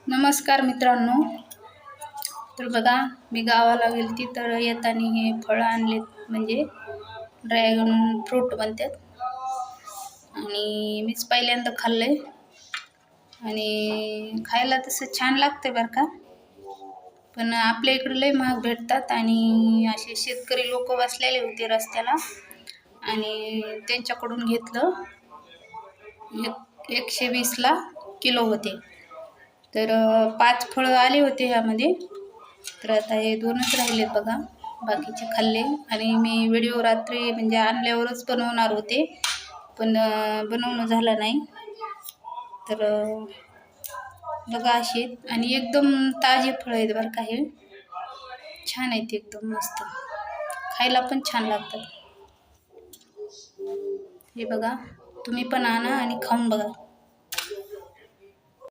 नमस्कार मित्रांनो. तर बघा, मी गावाला गेलती तर येताना हे फळं आणलेत, म्हणजे ड्रॅगन फ्रूट म्हणतात. आणि मीच पहिल्यांदा खाल्लंय आणि खायला तसं छान लागते बरं का. पण आपल्या इकडे लय महाग भेटतात आणि असे शेतकरी लोक बसलेले होते रस्त्याला आणि त्यांच्याकडून घेतलं. 120ला किलो होते. तर 5 फळं आले होते ह्यामध्ये. तर आता हे 2च राहिलेत बघा, बाकीचे खाल्ले. आणि मी व्हिडिओ रात्री म्हणजे आणल्यावरच बनवणार होते, पण बनवणं झालं नाही. तर बघा असे आणि एकदम ताजे फळं आहेत बरं का. हे छान आहेत, एकदम मस्त, खायला पण छान लागतात. हे बघा, तुम्ही पण आणा आणि खाऊन बघा.